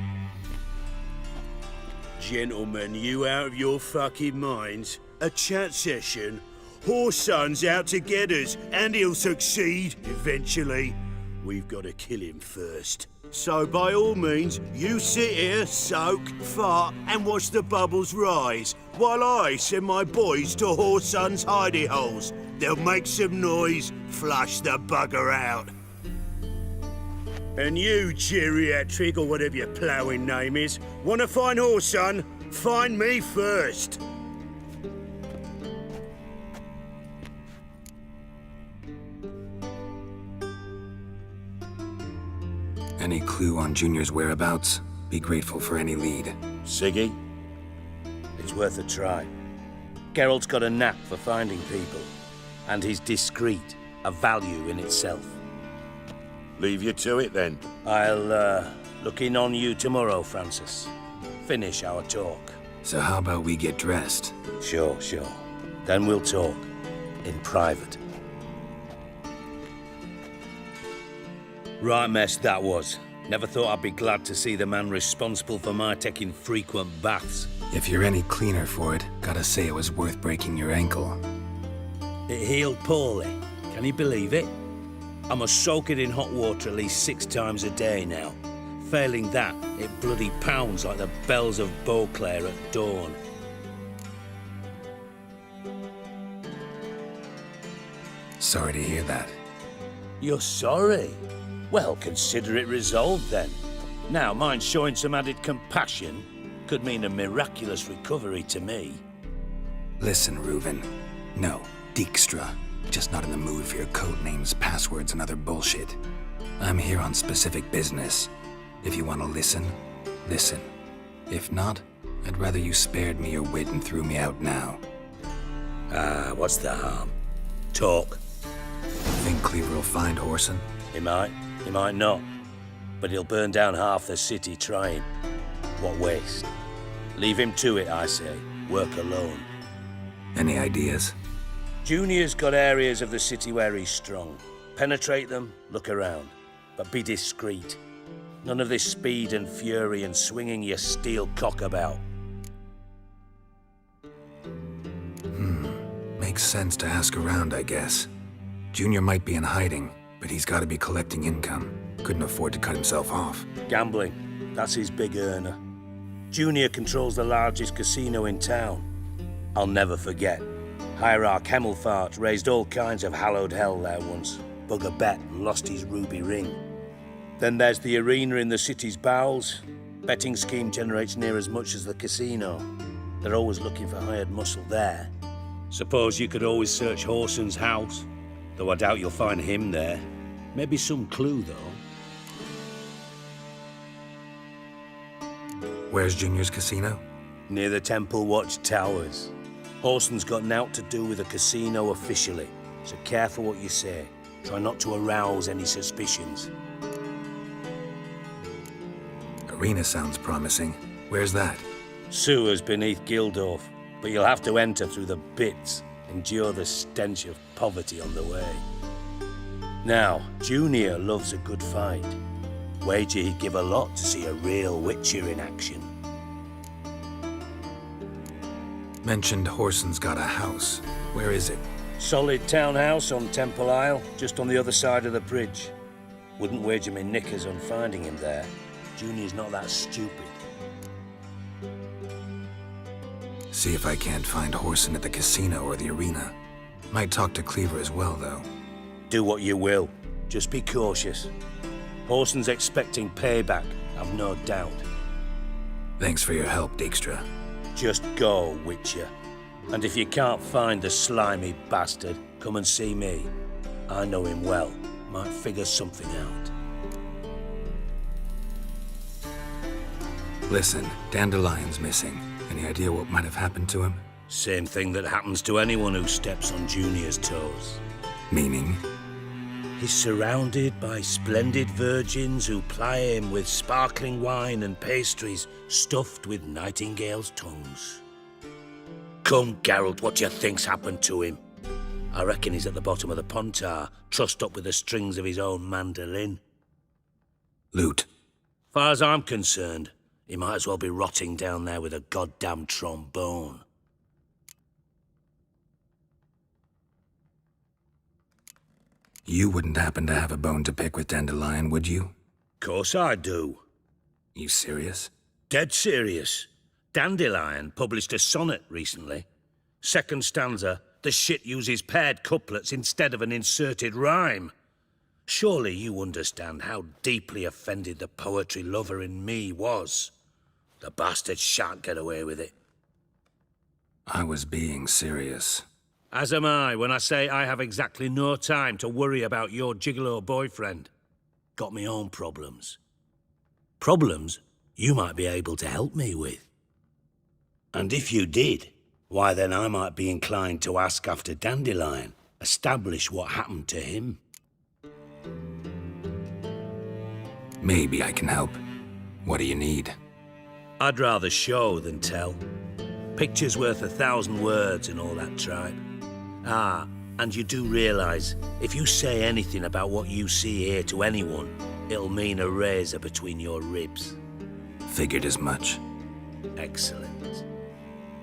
Speaker 14: Gentlemen, you out of your fucking minds? A chat session? Whoreson's out to get us, and he'll succeed, eventually. We've got to kill him first. So by all means, you sit here, soak, fart, and watch the bubbles rise, while I send my boys to Whoreson's hidey holes. They'll make some noise, flush the bugger out. And you, geriatric, or whatever your ploughing name is, want to find Whoreson? Find me first.
Speaker 1: Any clue on Junior's whereabouts? Be grateful for any lead.
Speaker 11: Siggy? It's worth a try. Geralt's got a knack for finding people, and he's discreet, a value in itself.
Speaker 20: Leave you to it, then.
Speaker 11: I'll, look in on you tomorrow, Francis. Finish our talk.
Speaker 1: So how about we get dressed?
Speaker 11: Sure. Then we'll talk. In private. Right mess that was. Never thought I'd be glad to see the man responsible for my taking frequent baths.
Speaker 1: If you're any cleaner for it, gotta say it was worth breaking your ankle.
Speaker 11: It healed poorly. Can you believe it? I must soak it in hot water at least 6 times a day now. Failing that, it bloody pounds like the bells of Beauclair at dawn.
Speaker 1: Sorry to hear that.
Speaker 11: You're sorry? Well, consider it resolved then. Now, mind showing some added compassion could mean a miraculous recovery to me.
Speaker 1: Listen, Reuven. No, Dijkstra. Just not in the mood for your code names, passwords, and other bullshit. I'm here on specific business. If you want to listen, listen. If not, I'd rather you spared me your wit and threw me out now.
Speaker 11: What's the harm? Talk.
Speaker 1: Think Cleaver will find Whoreson?
Speaker 11: He might not. But he'll burn down half the city trying. What waste? Leave him to it, I say. Work alone.
Speaker 1: Any ideas?
Speaker 11: Junior's got areas of the city where he's strong. Penetrate them, look around. But be discreet. None of this speed and fury and swinging your steel cock about.
Speaker 1: Makes sense to ask around, I guess. Junior might be in hiding, but he's got to be collecting income. Couldn't afford to cut himself off.
Speaker 11: Gambling. That's his big earner. Junior controls the largest casino in town. I'll never forget. Hierarch Hemmelfart raised all kinds of hallowed hell there once. Bug a bet and lost his ruby ring. Then there's the arena in the city's bowels. Betting scheme generates near as much as the casino. They're always looking for hired muscle there. Suppose you could always search Whoreson's house, though I doubt you'll find him there. Maybe some clue, though.
Speaker 1: Where's Junior's casino?
Speaker 11: Near the Temple Watch Towers. Whoreson's got naught to do with the casino officially, so careful what you say. Try not to arouse any suspicions.
Speaker 1: Arena sounds promising. Where's that?
Speaker 11: Sewers beneath Gildorf, but you'll have to enter through the bits, endure the stench of poverty on the way. Now, Junior loves a good fight. Wager he'd give a lot to see a real Witcher in action.
Speaker 1: Mentioned Whoreson's got a house. Where is it?
Speaker 11: Solid townhouse on Temple Isle, just on the other side of the bridge. Wouldn't wager me knickers on finding him there. Junior's not that stupid.
Speaker 1: See if I can't find Whoreson at the casino or the arena. Might talk to Cleaver as well, though.
Speaker 11: Do what you will. Just be cautious. Whoreson's expecting payback, I've no doubt.
Speaker 1: Thanks for your help, Dijkstra.
Speaker 11: Just go, Witcher. And if you can't find the slimy bastard, come and see me. I know him well. Might figure something out.
Speaker 1: Listen, Dandelion's missing. Any idea what might have happened to him?
Speaker 11: Same thing that happens to anyone who steps on Junior's toes.
Speaker 1: Meaning?
Speaker 11: He's surrounded by splendid virgins who ply him with sparkling wine and pastries stuffed with nightingales' tongues. Come, Geralt, what do you think's happened to him? I reckon he's at the bottom of the Pontar, trussed up with the strings of his own mandolin.
Speaker 1: Loot.
Speaker 11: Far as I'm concerned, he might as well be rotting down there with a goddamn trombone.
Speaker 1: You wouldn't happen to have a bone to pick with Dandelion, would you?
Speaker 11: Course I do.
Speaker 1: You serious?
Speaker 11: Dead serious. Dandelion published a sonnet recently. Second stanza, the shit uses paired couplets instead of an inserted rhyme. Surely you understand how deeply offended the poetry lover in me was. The bastard shan't get away with it.
Speaker 1: I was being serious.
Speaker 11: As am I when I say I have exactly no time to worry about your gigolo boyfriend. Got me own problems. Problems you might be able to help me with. And if you did, why then I might be inclined to ask after Dandelion, establish what happened to him.
Speaker 1: Maybe I can help. What do you need?
Speaker 11: I'd rather show than tell. Picture's worth 1,000 words and all that tripe. Ah, and you do realise, if you say anything about what you see here to anyone, it'll mean a razor between your ribs.
Speaker 1: Figured as much.
Speaker 11: Excellent.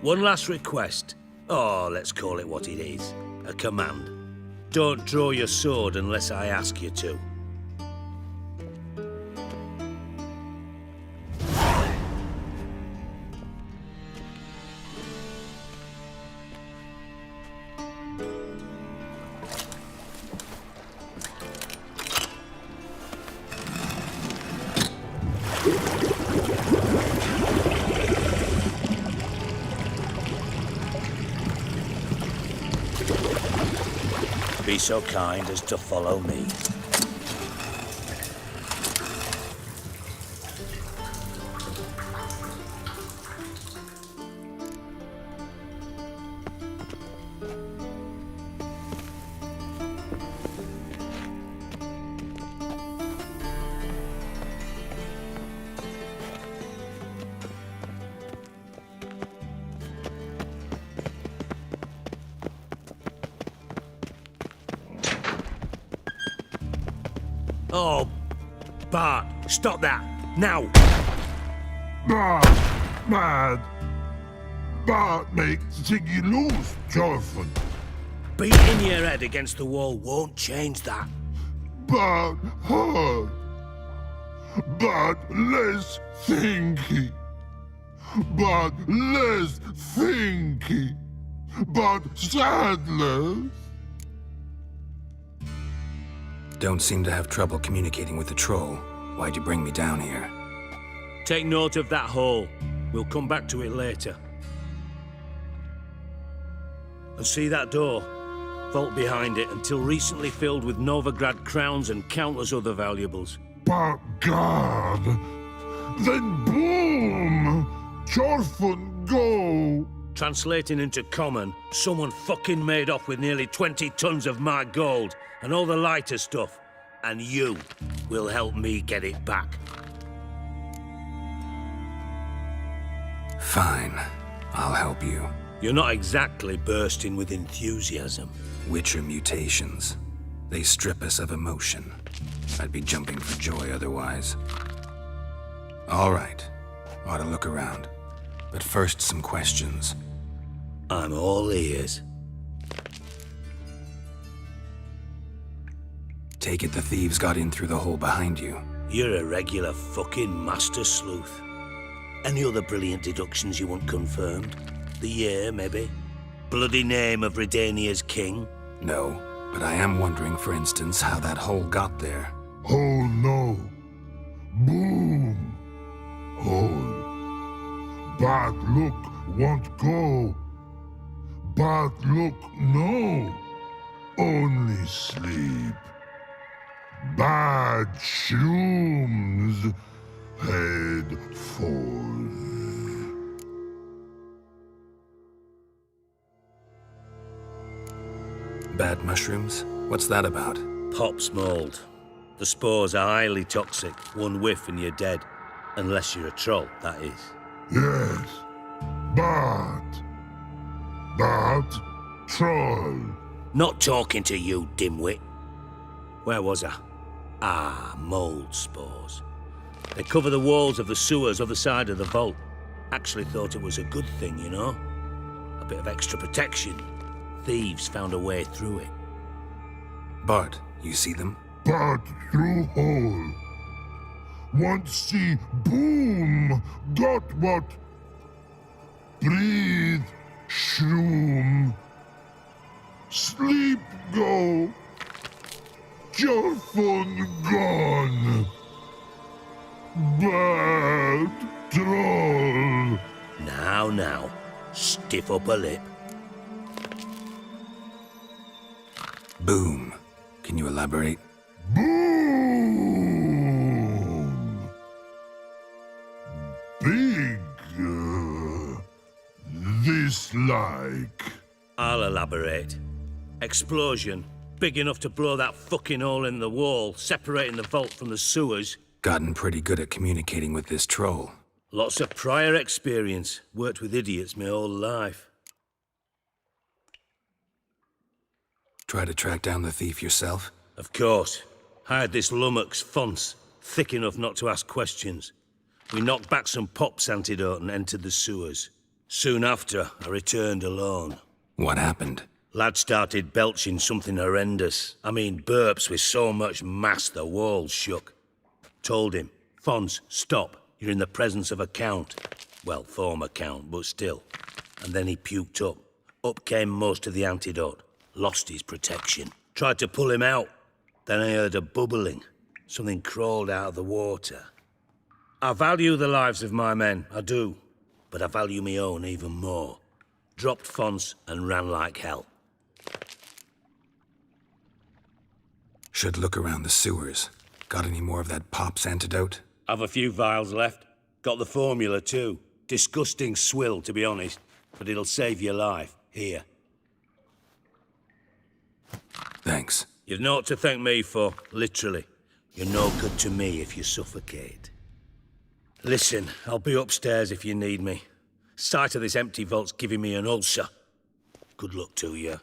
Speaker 11: One last request. Oh, let's call it what it is. A command. Don't draw your sword unless I ask you to. be so kind as to follow me. Oh, Bart, stop that, now!
Speaker 4: Mad. Bart make think you lose, Jonathan.
Speaker 11: Beating your head against the wall won't change that.
Speaker 4: But hard. But less thinky. But less thinky. But sadless.
Speaker 1: Don't seem to have trouble communicating with the troll. Why'd you bring me down here?
Speaker 11: Take note of that hole. We'll come back to it later. And see that door? Vault behind it, until recently filled with Novigrad crowns and countless other valuables.
Speaker 4: But God, then boom! Jorfun go!
Speaker 11: Translating into common, someone fucking made off with nearly 20 tons of my gold and all the lighter stuff, and you will help me get it back.
Speaker 1: Fine, I'll help you.
Speaker 11: You're not exactly bursting with enthusiasm.
Speaker 1: Witcher mutations. They strip us of emotion. I'd be jumping for joy otherwise. All right, ought to look around. But first, some questions.
Speaker 11: I'm all ears.
Speaker 1: Take it the thieves got in through the hole behind you.
Speaker 11: You're a regular fucking master sleuth. Any other brilliant deductions you want confirmed? The year, maybe? Bloody name of Redania's king?
Speaker 1: No, but I am wondering, for instance, how that hole got there.
Speaker 4: Hole no. Boom. Hole. Bad look won't go. Bad look no. Only sleep. Bad shrooms. Head falls.
Speaker 1: Bad mushrooms? What's that about?
Speaker 11: Pop's mold. The spores are highly toxic. One whiff and you're dead. Unless you're a troll, that is.
Speaker 4: Yes. Bad. Bad troll.
Speaker 11: Not talking to you, dimwit. Where was I? Ah, mold spores. They cover the walls of the sewers other side of the vault. Actually thought it was a good thing, you know? A bit of extra protection. Thieves found a way through it.
Speaker 1: Bart, you see them?
Speaker 4: Bad through hole. Want see boom. Got what? Breathe. Shroom. Sleep go. Your phone gone. Bad troll.
Speaker 11: Now, stiff upper lip.
Speaker 1: Boom. Can you elaborate?
Speaker 4: Boom. Big. This like.
Speaker 11: I'll elaborate. Explosion. Big enough to blow that fucking hole in the wall, separating the vault from the sewers.
Speaker 1: Gotten pretty good at communicating with this troll.
Speaker 11: Lots of prior experience. Worked with idiots my whole life.
Speaker 1: Try to track down the thief yourself?
Speaker 11: Of course. Hired this lummox, Fons, thick enough not to ask questions. We knocked back some Pop's antidote and entered the sewers. Soon after, I returned alone.
Speaker 1: What happened?
Speaker 11: Lad started belching something horrendous. I mean, burps with so much mass the walls shook. Told him, Fons, stop. You're in the presence of a count. Well, former count, but still. And then he puked up. Up came most of the antidote. Lost his protection. Tried to pull him out. Then I heard a bubbling. Something crawled out of the water. I value the lives of my men, I do. But I value my own even more. Dropped Fons and ran like hell.
Speaker 1: Should look around the sewers. Got any more of that Pop's antidote?
Speaker 11: I've a few vials left. Got the formula too. Disgusting swill, to be honest. But it'll save your life. Here.
Speaker 1: Thanks.
Speaker 11: You've naught to thank me for, literally. You're no good to me if you suffocate. Listen, I'll be upstairs if you need me. Sight of this empty vault's giving me an ulcer. Good luck to you.